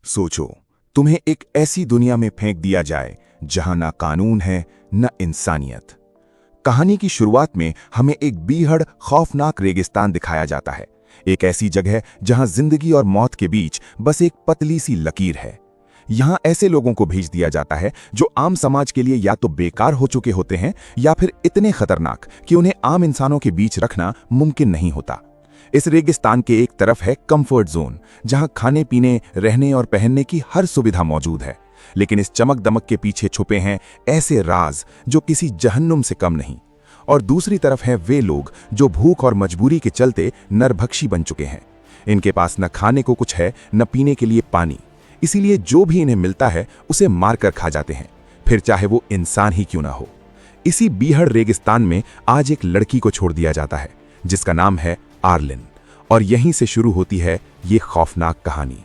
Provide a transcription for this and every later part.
सोचो, तुम्हें एक ऐसी दुनिया में फेंक दिया जाए जहां ना कानून है न इंसानियत। कहानी की शुरुआत में हमें एक बीहड़ खौफनाक रेगिस्तान दिखाया जाता है। एक ऐसी जगह जहां जिंदगी और मौत के बीच बस एक पतली सी लकीर है। यहां ऐसे लोगों को भेज दिया जाता है जो आम समाज के लिए या तो बेकार हो चुके होते हैं या फिर इतने खतरनाक कि उन्हें आम इंसानों के बीच रखना मुमकिन नहीं होता। इस रेगिस्तान के एक तरफ है कंफर्ट जोन, जहां खाने पीने, रहने और पहनने की हर सुविधा मौजूद है। लेकिन इस चमक दमक के पीछे छुपे हैं ऐसे राज जो किसी जहन्नुम से कम नहीं। और दूसरी तरफ है वे लोग जो भूख और मजबूरी के चलते नरभक्षी बन चुके हैं। इनके पास न खाने को कुछ है न पीने के लिए पानी, इसीलिए जो भी इन्हें मिलता है उसे मारकर खा जाते हैं, फिर चाहे वो इंसान ही क्यों ना हो। इसी बीहड़ रेगिस्तान में आज एक लड़की को छोड़ दिया जाता है जिसका नाम है आर्लिन, और यहीं से शुरू होती है ये खौफनाक कहानी।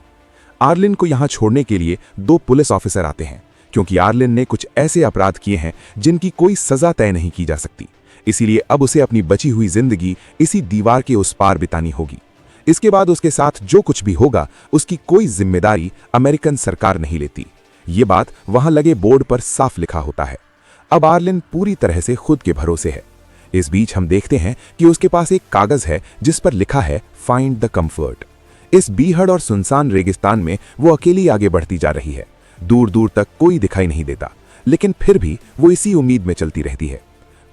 आर्लिन को यहां छोड़ने के लिए दो पुलिस ऑफिसर आते हैं, क्योंकि आर्लिन ने कुछ ऐसे अपराध किए हैं जिनकी कोई सजा तय नहीं की जा सकती। इसीलिए अब उसे अपनी बची हुई जिंदगी इसी दीवार के उस पार बितानी होगी। इसके बाद उसके साथ जो कुछ भी होगा उसकी कोई जिम्मेदारी अमेरिकन सरकार नहीं लेती। ये बात वहां लगे बोर्ड पर साफ लिखा होता है। अब आर्लिन पूरी तरह से खुद के भरोसे है। इस बीच हम देखते हैं कि उसके पास एक कागज है जिस पर लिखा है फाइंड द कंफर्ट। इस बीहड़ और सुनसान रेगिस्तान में वो अकेली आगे बढ़ती जा रही है। दूर दूर तक कोई दिखाई नहीं देता, लेकिन फिर भी वो इसी उम्मीद में चलती रहती है।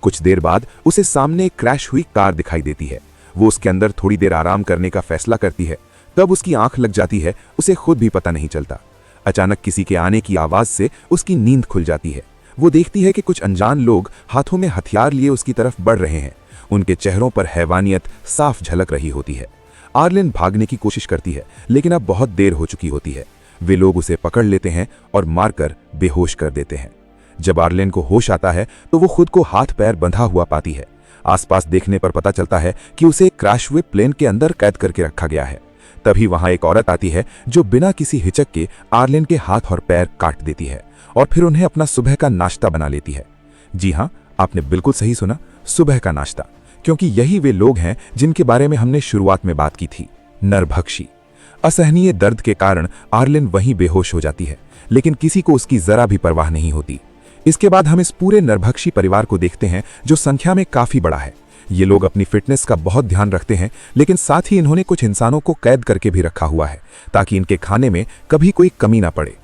कुछ देर बाद उसे सामने एक क्रैश हुई कार दिखाई देती है। वो उसके अंदर थोड़ी देर आराम करने का फैसला करती है। तब उसकी आंख लग जाती है, उसे खुद भी पता नहीं चलता। अचानक किसी के आने की आवाज से उसकी नींद खुल जाती है। वो देखती है कि कुछ अनजान लोग हाथों में हथियार लिए उसकी तरफ बढ़ रहे हैं। उनके चेहरों पर हैवानियत साफ झलक रही होती है। आर्लिन भागने की कोशिश करती है, लेकिन अब बहुत देर हो चुकी होती है। वे लोग उसे पकड़ लेते हैं और मारकर बेहोश कर देते हैं। जब आर्लिन को होश आता है तो वो खुद को हाथ पैर बंधा हुआ पाती है। आसपास देखने पर पता चलता है कि उसे एक क्रैश हुए प्लेन के अंदर कैद करके रखा गया है। तभी वहां एक औरत आती है जो बिना किसी हिचक के आर्लिन के हाथ और पैर काट देती है और फिर उन्हें अपना सुबह का नाश्ता बना लेती है। जी हां, आपने बिल्कुल सही सुना, सुबह का नाश्ता, क्योंकि यही वे लोग हैं जिनके बारे में हमने शुरुआत में बात की थी, नरभक्षी। असहनीय दर्द के कारण आर्लिन वहीं बेहोश हो जाती है, लेकिन किसी को उसकी जरा भी परवाह नहीं होती। इसके बाद हम इस पूरे नरभक्षी परिवार को देखते हैं जो संख्या में काफी बड़ा है। ये लोग अपनी फिटनेस का बहुत ध्यान रखते हैं, लेकिन साथ ही इन्होंने कुछ इंसानों को कैद करके भी रखा हुआ है ताकि इनके खाने में कभी कोई कमी ना पड़े।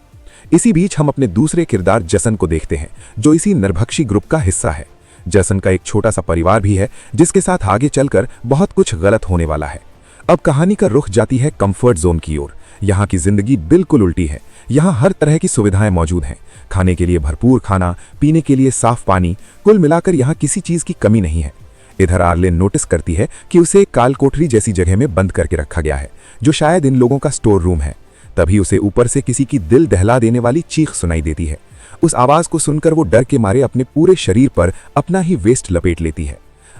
इसी बीच हम अपने दूसरे किरदार जसन को देखते हैं जो इसी नरभक्षी ग्रुप का हिस्सा है। जसन का एक छोटा सा परिवार भी है जिसके साथ आगे चलकर बहुत कुछ गलत होने वाला है। अब कहानी का रुख जाती है कंफर्ट जोन की ओर। यहाँ की जिंदगी बिल्कुल उल्टी है। यहाँ हर तरह की सुविधाएं मौजूद हैं, खाने के लिए भरपूर खाना, पीने के लिए साफ पानी, कुल मिलाकर यहाँ किसी चीज की कमी नहीं है। इधर आर्लिन नोटिस करती है कि उसे एक काल कोठरी जैसी जगह में बंद करके रखा गया है, जो शायद इन लोगों का स्टोर रूम है। तभी उसे ऊपर से किसी की दिल दहला देने वाली चीख सुनाई देती है। उस आवाज को सुनकर वो डर के मारे अपने पूरे शरीर पर अपना ही वेस्ट लपेट लेती है।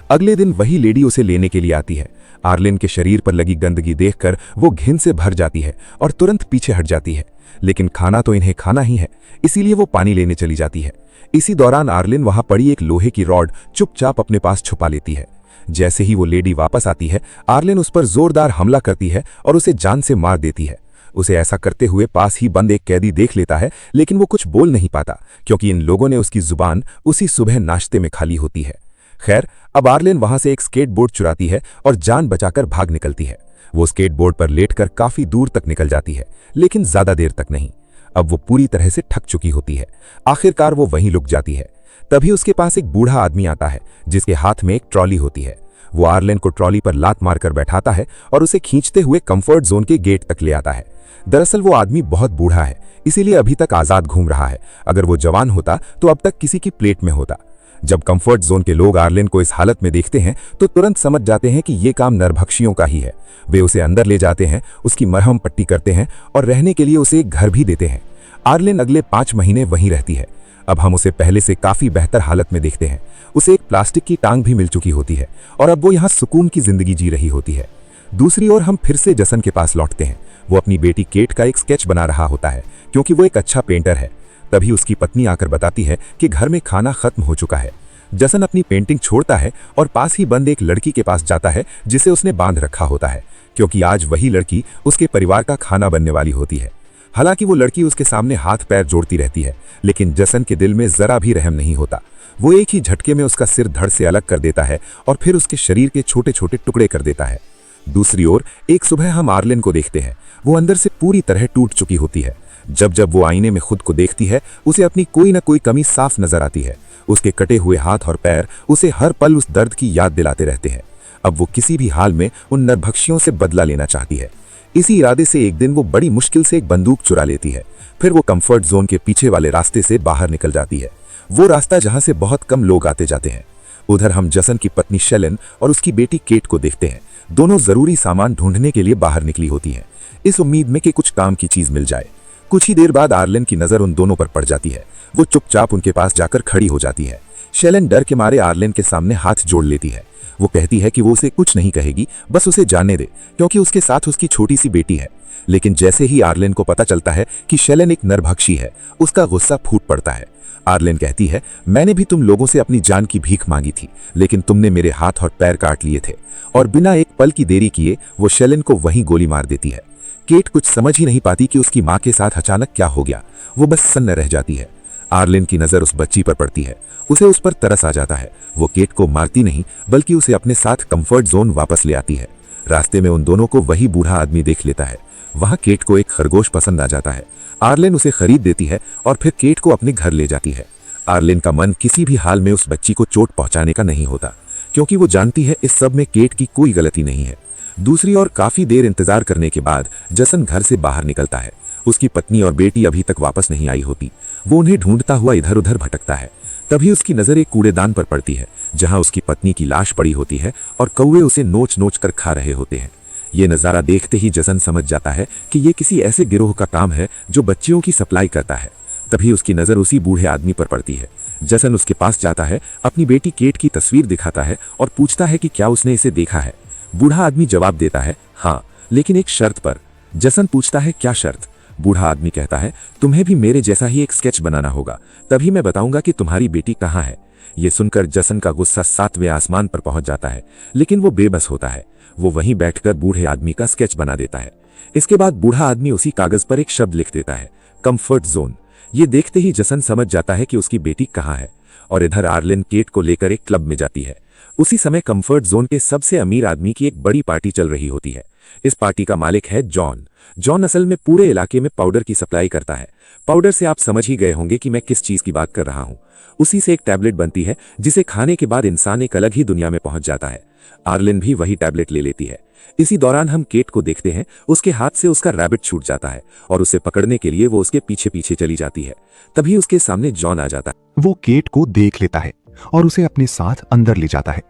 अगले दिन वही लेडी उसे लेने के लिए आती है। आर्लिन के शरीर पर लगी गंदगी देखकर वो घिन से भर जाती है और तुरंत पीछे हट जाती है, लेकिन खाना तो इन्हें खाना ही है, इसीलिए वो पानी लेने चली जाती है। इसी दौरान आर्लिन वहां पड़ी एक लोहे की रॉड चुपचाप अपने पास छुपा लेती है। जैसे ही वो लेडी वापस आती है, आर्लिन उस पर जोरदार हमला करती है और उसे जान से मार देती है। उसे ऐसा करते हुए पास ही बंद एक कैदी देख लेता है, लेकिन वो कुछ बोल नहीं पाता क्योंकि इन लोगों ने उसकी जुबान उसी सुबह नाश्ते में खाली होती है। खैर, अब आर्लिन वहां से एक स्केटबोर्ड चुराती है और जान बचाकर भाग निकलती है। वो स्केटबोर्ड पर लेटकर काफी दूर तक निकल जाती है, लेकिन ज्यादा देर तक नहीं। अब वो पूरी तरह से थक चुकी होती है। आखिरकार वो वहीं रुक जाती है। तभी उसके पास एक बूढ़ा आदमी आता है जिसके हाथ में एक ट्रॉली होती है। वो आर्लिन को ट्रॉली पर लात मारकर बैठाता है और उसे खींचते हुए कंफर्ट जोन के गेट तक ले आता है। दरअसल वो आदमी बहुत बूढ़ा है, इसीलिए अभी तक आजाद घूम रहा है। अगर वो जवान होता तो अब तक किसी की प्लेट में होता। जब कंफर्ट जोन के लोग आर्लिन को इस हालत में देखते हैं तो तुरंत समझ जाते हैं कि ये काम नरभक्षियों का ही है। वे उसे अंदर ले जाते हैं, उसकी मरहम पट्टी करते हैं और रहने के लिए उसे एक घर भी देते हैं। आर्लिन अगले 5 महीने वहीं रहती है। अब हम उसे पहले से काफी बेहतर हालत में देखते हैं। उसे एक प्लास्टिक की टांग भी मिल चुकी होती है और अब वो यहाँ सुकून की जिंदगी जी रही होती है। दूसरी ओर हम फिर से जसन के पास लौटते हैं। वो अपनी बेटी केट का एक स्केच बना रहा होता है क्योंकि वो एक अच्छा पेंटर है। तभी उसकी पत्नी आकर बताती है कि घर में खाना खत्म हो चुका है। जसन अपनी पेंटिंग छोड़ता है और पास ही बंद एक लड़की के पास जाता है जिसे उसने बांध रखा होता है, क्योंकि आज वही लड़की उसके परिवार का खाना बनने वाली होती है। हालांकि वो लड़की उसके सामने हाथ पैर जोड़ती रहती है, लेकिन जसन के दिल में जरा भी रहम नहीं होता। वो एक ही झटके में उसका सिर धड़ से अलग कर देता है और फिर उसके शरीर के छोटे छोटे टुकड़े कर देता है। दूसरी ओर एक सुबह हम आर्लेन को देखते हैं। वो अंदर से पूरी तरह टूट चुकी होती है। जब जब वो आईने में खुद को देखती है, उसे अपनी कोई ना कोई कमी साफ नजर आती है। उसके कटे हुए हाथ और पैर उसे हर पल उस दर्द की याद दिलाते रहते हैं। अब वो किसी भी हाल में उन नरभक्षियों से बदला लेना चाहती है। इसी इरादे से एक दिन वो बड़ी मुश्किल से एक बंदूक चुरा लेती है। फिर वो कंफर्ट जोन के पीछे वाले रास्ते से बाहर निकल जाती है, वो रास्ता जहां से बहुत कम लोग आते जाते हैं। उधर हम जसन की पत्नी शेलन और उसकी बेटी केट को देखते हैं। दोनों जरूरी सामान ढूंढने के लिए बाहर निकली होती हैं, इस उम्मीद में कि कुछ काम की चीज मिल जाए। कुछ ही देर बाद आर्लेन की नजर उन दोनों पर पड़ जाती है। वो चुपचाप उनके पास जाकर खड़ी हो जाती है। शेलन डर के मारे आर्लेन के सामने हाथ जोड़ लेती है। वो कहती है कि वो उसे कुछ नहीं कहेगी, बस उसे जाने दे, क्योंकि उसके साथ उसकी छोटी सी बेटी है। लेकिन जैसे ही आर्लेन को पता चलता है कि शेलन एक नरभक्षी है, उसका गुस्सा फूट पड़ता है। आर्लेन कहती है, मैंने भी तुम लोगों से अपनी जान की भीख मांगी थी, लेकिन तुमने मेरे हाथ और पैर काट लिए थे। और बिना एक पल की देरी किए वो शेलन को वहीं गोली मार देती है। केट कुछ समझ ही नहीं पाती कि उसकी मां के साथ अचानक क्या हो गया। वो बस सन्न रह जाती है। आर्लेन की नजर उस बच्ची पर पड़ती है। उसे उस पर तरस आ जाता है। वो केट को मारती नहीं, बल्कि उसे अपने साथ कंफर्ट जोन वापस ले आती है। रास्ते में उन दोनों को वही बूढ़ा आदमी देख लेता है। वहां केट को एक खरगोश पसंद आ जाता है। आर्लेन उसे खरीद देती है और फिर केट को अपने घर ले जाती है। आर्लेन का मन किसी भी हाल में उस बच्ची को चोट पहुंचाने का नहीं होता, क्योंकि वो जानती है इस सब में केट की कोई गलती नहीं है। दूसरी ओर काफी देर इंतजार करने के बाद जसन घर से बाहर निकलता है। उसकी पत्नी और बेटी अभी तक वापस नहीं आई होती। वो उन्हें ढूंढता हुआ इधर उधर भटकता है। तभी उसकी नजर एक कूड़ेदान पर पड़ती है, जहां उसकी पत्नी की लाश पड़ी होती है और कौवे उसे नोच नोच कर खा रहे होते हैं। ये नजारा देखते ही जसन समझ जाता है कि ये किसी ऐसे गिरोह का काम है जो बच्चियों की सप्लाई करता है। तभी उसकी नजर उसी बूढ़े आदमी पर पड़ती है। जसन उसके पास जाता है, अपनी बेटी केट की तस्वीर दिखाता है और पूछता है कि क्या उसने इसे देखा है। बूढ़ा आदमी जवाब देता है, हाँ, लेकिन एक शर्त पर। जसन पूछता है, क्या शर्त? बूढ़ा आदमी कहता है, तुम्हें भी मेरे जैसा ही एक स्केच बनाना होगा, तभी मैं बताऊंगा कि तुम्हारी बेटी कहाँ है। ये सुनकर जसन का गुस्सा 7वें आसमान पर पहुंच जाता है, लेकिन वो बेबस होता है। वो वहीं बैठकर बूढ़े आदमी का स्केच बना देता है। इसके बाद बूढ़ा आदमी उसी कागज पर एक शब्द लिख देता है, कंफर्ट जोन। ये देखते ही जसन समझ जाता है कि उसकी बेटी कहाँ है। और इधर आर्लेन केट को लेकर एक क्लब में जाती है। उसी समय कंफर्ट जोन के सबसे अमीर आदमी की एक बड़ी पार्टी चल रही होती है। इस पार्टी का मालिक है जॉन। जॉन असल में पूरे इलाके में पाउडर की सप्लाई करता है। पाउडर से आप समझ ही गए होंगे कि मैं किस चीज की बात कर रहा हूं। उसी से एक टैबलेट बनती है, जिसे खाने के बाद इंसान एक अलग ही दुनिया में पहुंच जाता है। आर्लेन भी वही टैबलेट ले लेती है। इसी दौरान हम केट को देखते हैं। उसके हाथ से उसका रैबिट छूट जाता है और उसे पकड़ने के लिए वो उसके पीछे पीछे चली जाती है। तभी उसके सामने जॉन आ जाता है। वो केट को देख लेता है और उसे अपने साथ अंदर ले जाता है।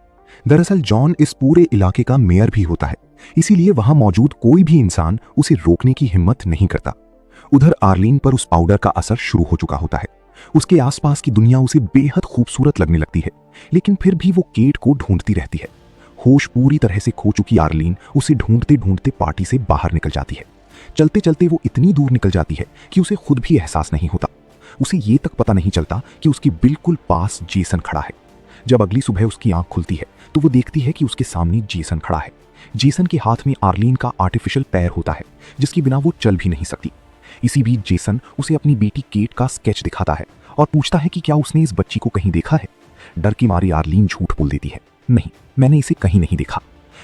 दरअसल जॉन इस पूरे इलाके का मेयर भी होता है, इसीलिए वहां मौजूद कोई भी इंसान उसे रोकने की हिम्मत नहीं करता। उधर आर्लीन पर उस पाउडर का असर शुरू हो चुका होता है। उसके आसपास की दुनिया उसे बेहद खूबसूरत लगने लगती है, लेकिन फिर भी वो केट को ढूंढती रहती है। होश पूरी तरह से खो चुकी आर्लीन उसे ढूंढते ढूंढते पार्टी से बाहर निकल जाती है। चलते चलते वो इतनी दूर निकल जाती है कि उसे खुद भी एहसास नहीं होता। उसे ये तक पता नहीं चलता कि उसके बिल्कुल पास जेसन खड़ा है। जब अगली सुबह उसकी आंख खुलती है तो वो देखती है कि उसके सामने जेसन खड़ा है। जेसन के हाथ में आर्लीन का आर्टिफिशियल पैर होता है, जिसके बिना वो चल भी नहीं सकती। इसी बीच जेसन उसे अपनी बेटी केट का स्केच दिखाता है और पूछता है कि क्या उसने इस बच्ची को कहीं देखा है। डर की मारी आर्लीन झूठ बोल देती है, नहीं, मैंने इसे कहीं नहीं देखा।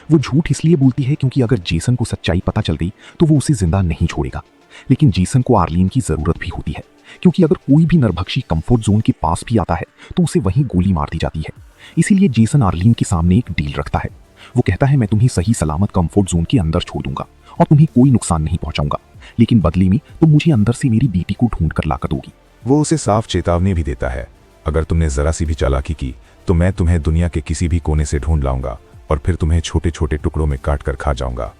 वो झूठ इसलिए बोलती है क्योंकि अगर जेसन को सच्चाई पता चल गई तो वो उसे जिंदा नहीं छोड़ेगा। लेकिन जेसन को आर्लीन की जरूरत भी होती है, क्योंकि अगर कोई भी नरभक्षी कंफर्ट जोन के पास भी आता है तो उसे वहीं गोली मार दी जाती है। इसीलिए जेसन आर्लीन के सामने एक डील रखता है। वो कहता है, मैं तुम्हें सही सलामत कंफर्ट जोन के अंदर छोड़ दूंगा और तुम्हें कोई नुकसान नहीं पहुंचाऊंगा, लेकिन बदले में तुम मुझे अंदर से मेरी बेटी को ढूंढ कर लाकर दोगी। वो उसे साफ चेतावनी भी देता है, अगर तुमने जरा सी भी चालाकी की तो मैं तुम्हें दुनिया के किसी भी कोने से ढूंढ लाऊंगा और फिर तुम्हें छोटे छोटे टुकड़ों में काट कर खा जाऊंगा।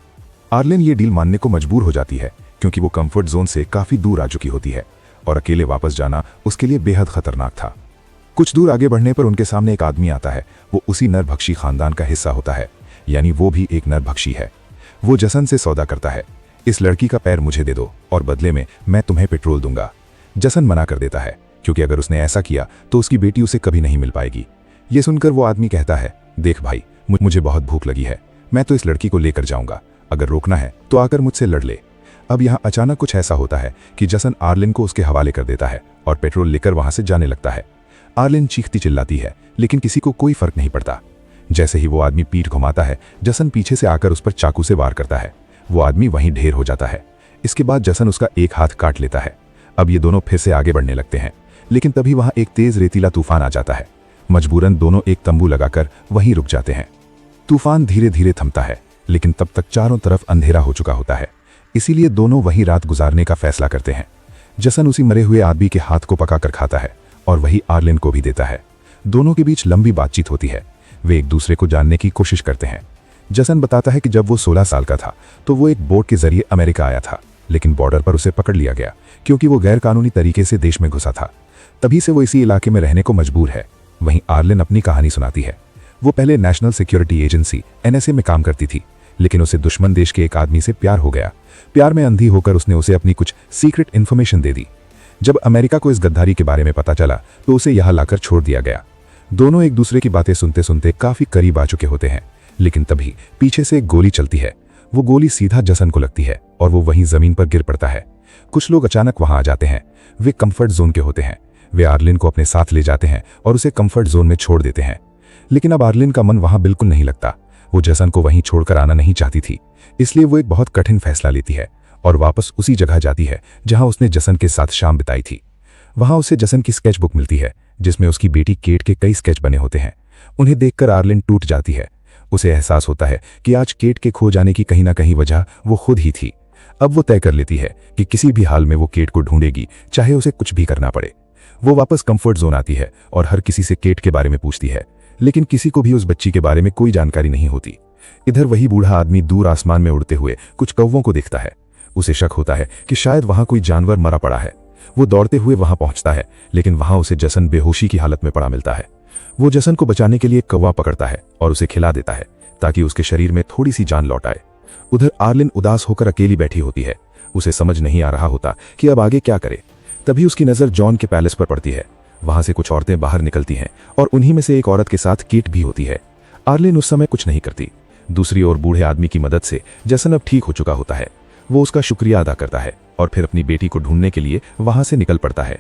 आर्लेन ये डील मानने को मजबूर हो जाती है, क्योंकि वो कंफर्ट जोन से काफी दूर आ चुकी होती है और अकेले वापस जाना उसके लिए बेहद खतरनाक था। कुछ दूर आगे बढ़ने पर उनके सामने एक आदमी आता है। वो उसी नरभक्षी खानदान का हिस्सा होता है, यानी वो भी एक नरभक्षी है। वो जसन से सौदा करता है, इस लड़की का पैर मुझे दे दो और बदले में मैं तुम्हें पेट्रोल दूंगा। जसन मना कर देता है, क्योंकि अगर उसने ऐसा किया तो उसकी बेटी उसे कभी नहीं मिल पाएगी। ये सुनकर वो आदमी कहता है, देख भाई, मुझे बहुत भूख लगी है, मैं तो इस लड़की को लेकर जाऊंगा, अगर रोकना है तो आकर मुझसे लड़ ले। अब यहाँ अचानक कुछ ऐसा होता है कि जसन आर्लिन को उसके हवाले कर देता है और पेट्रोल लेकर वहां से जाने लगता है। आर्लिन चीखती चिल्लाती है, लेकिन किसी को कोई फर्क नहीं पड़ता। जैसे ही वो आदमी पीठ घुमाता है, जसन पीछे से आकर उस पर चाकू से वार करता है। वो आदमी वहीं ढेर हो जाता है। इसके बाद जसन उसका एक हाथ काट लेता है। अब ये दोनों फिर से आगे बढ़ने लगते हैं, लेकिन तभी वहां एक तेज रेतीला तूफान आ जाता है। मजबूरन दोनों एक तंबू लगाकर वहीं रुक जाते हैं। तूफान धीरे धीरे थमता है, लेकिन तब तक चारों तरफ अंधेरा हो चुका होता है। इसीलिए दोनों वहीं रात गुजारने का फैसला करते हैं। जसन उसी मरे हुए आदमी के हाथ को पकाकर खाता है और वही आर्लिन को भी देता है। दोनों के बीच लंबी बातचीत होती है। वे एक दूसरे को जानने की कोशिश करते हैं। जसन बताता है कि जब वो 16 साल का था तो वो एक बोट के जरिए अमेरिका आया था, लेकिन बॉर्डर पर उसे पकड़ लिया गया क्योंकि वो गैर कानूनी तरीके से देश में घुसा था। तभी से वो इसी इलाके में रहने को मजबूर है। वहीं आर्लिन अपनी कहानी सुनाती है। वो पहले नेशनल सिक्योरिटी एजेंसी NSA में काम करती थी, लेकिन उसे दुश्मन देश के एक आदमी से प्यार हो गया। प्यार में अंधी होकर उसने उसे अपनी कुछ सीक्रेट इन्फॉर्मेशन दे दी। जब अमेरिका को इस गद्दारी के बारे में पता चला तो उसे यहाँ लाकर छोड़ दिया गया। दोनों एक दूसरे की बातें सुनते सुनते काफी करीब आ चुके होते हैं, लेकिन तभी पीछे से एक गोली चलती है। वो गोली सीधा जसन को लगती है और वो वहीं जमीन पर गिर पड़ता है। कुछ लोग अचानक वहां आ जाते हैं। वे कंफर्ट जोन के होते हैं। वे आर्लिन को अपने साथ ले जाते हैं और उसे कंफर्ट जोन में छोड़ देते हैं। लेकिन अब आर्लिन का मन वहां बिल्कुल नहीं लगता। वो जसन को वहीं छोड़कर आना नहीं चाहती थी, इसलिए वो एक बहुत कठिन फैसला लेती है और वापस उसी जगह जाती है जहां उसने जसन के साथ शाम बिताई थी। वहां उसे जसन की स्केच बुक मिलती है, जिसमें उसकी बेटी केट के कई स्केच बने होते हैं। उन्हें देखकर आर्लिन टूट जाती है। उसे एहसास होता है कि आज केट के खो जाने की कहीं ना कहीं वजह वो खुद ही थी। अब वो तय कर लेती है कि किसी भी हाल में वो केट को ढूंढेगी, चाहे उसे कुछ भी करना पड़े। वो वापस कंफर्ट जोन आती है और हर किसी से केट के बारे में पूछती है, लेकिन किसी को भी उस बच्ची के बारे में कोई जानकारी नहीं होती। इधर वही बूढ़ा आदमी दूर आसमान में उड़ते हुए कुछ कौवों को देखता है। उसे शक होता है कि शायद वहां कोई जानवर मरा पड़ा है। वो दौड़ते हुए वहां पहुंचता है, लेकिन वहां उसे जसन बेहोशी की हालत में पड़ा मिलता है। वो जसन को बचाने के लिए कौवा पकड़ता है और उसे खिला देता है ताकि उसके शरीर में थोड़ी सी जान लौट आए। उधर आर्लिन उदास होकर अकेली बैठी होती है। उसे समझ नहीं आ रहा होता कि अब आगे क्या करे। तभी उसकी नजर जॉन के पैलेस पर पड़ती है। वहां से कुछ औरतें बाहर निकलती हैं और उन्हीं में से एक औरत के साथ केट भी होती है। आर्लिन उस समय कुछ नहीं करती। दूसरी ओर बूढ़े आदमी की मदद से जसन अब ठीक हो चुका होता है। वो उसका शुक्रिया अदा करता है और फिर अपनी बेटी को ढूंढने के लिए वहां से निकल पड़ता है।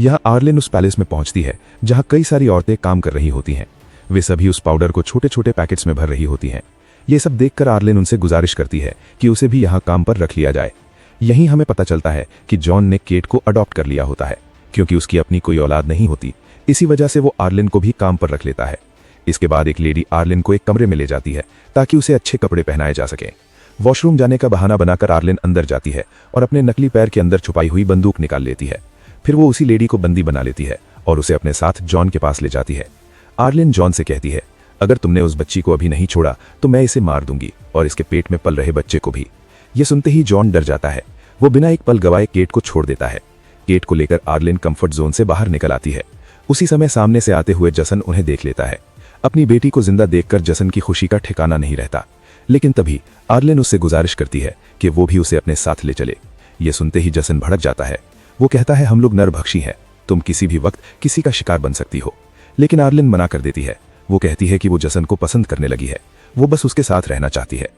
यहाँ आर्लिन उस पैलेस में पहुंचती है जहां कई सारी औरतें काम कर रही होती हैं। वे सभी उस पाउडर को छोटे छोटे पैकेट्स में भर रही होती हैं। ये सब देखकर आर्लिन उनसे गुजारिश करती है कि उसे भी यहाँ काम पर रख लिया जाए। यहीं हमें पता चलता है कि जॉन ने केट को अडॉप्ट कर लिया होता है, क्योंकि उसकी अपनी कोई औलाद नहीं होती। इसी वजह से वो आर्लिन को भी काम पर रख लेता है। इसके बाद एक लेडी आर्लिन को एक कमरे में ले जाती है ताकि उसे अच्छे कपड़े पहनाए जा सके। वॉशरूम जाने का बहाना बनाकर आर्लिन अंदर जाती है और अपने नकली पैर के अंदर छुपाई हुई बंदूक निकाल लेती है। फिर वो उसी लेडी को बंदी बना लेती है और उसे अपने साथ जॉन के पास ले जाती है। आर्लिन जॉन से कहती है, अगर तुमने उस बच्ची को अभी नहीं छोड़ा तो मैं इसे मार दूंगी और इसके पेट में पल रहे बच्चे को भी। ये सुनते ही जॉन डर जाता है। वो बिना एक पल गवाए केट को छोड़ देता है। केट को लेकर आर्लिन कंफर्ट जोन से बाहर निकल आती है। उसी समय सामने से आते हुए जसन उन्हें देख लेता है। अपनी बेटी को जिंदा देखकर जसन की खुशी का ठिकाना नहीं रहता, लेकिन तभी आर्लिन उससे गुजारिश करती है कि वो भी उसे अपने साथ ले चले। ये सुनते ही जसन भड़क जाता है। वो कहता है, हम लोग नरभक्षी हैं, तुम किसी भी वक्त किसी का शिकार बन सकती हो। लेकिन आर्लिन मना कर देती है। वो कहती है कि वो जसन को पसंद करने लगी है, वो बस उसके साथ रहना चाहती है।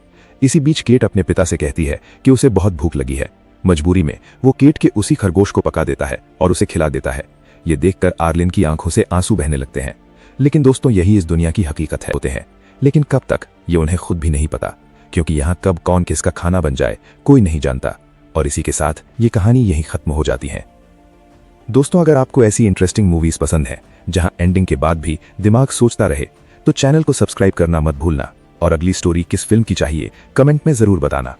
इसी बीच केट अपने पिता से कहती है कि उसे बहुत भूख लगी है। मजबूरी में वो केट के उसी खरगोश को पका देता है और उसे खिला देता है। ये देखकर आर्लिन की आंखों से आंसू बहने लगते हैं। लेकिन दोस्तों, यही इस दुनिया की हकीकत है होते हैं, लेकिन कब तक ये उन्हें खुद भी नहीं पता, क्योंकि यहाँ कब कौन किसका खाना बन जाए कोई नहीं जानता। और इसी के साथ ये कहानी यहीं खत्म हो जाती है। दोस्तों, अगर आपको ऐसी इंटरेस्टिंग मूवीज पसंद है जहां एंडिंग के बाद भी दिमाग सोचता रहे, तो चैनल को सब्सक्राइब करना मत भूलना और अगली स्टोरी किस फिल्म की चाहिए कमेंट में जरूर बताना।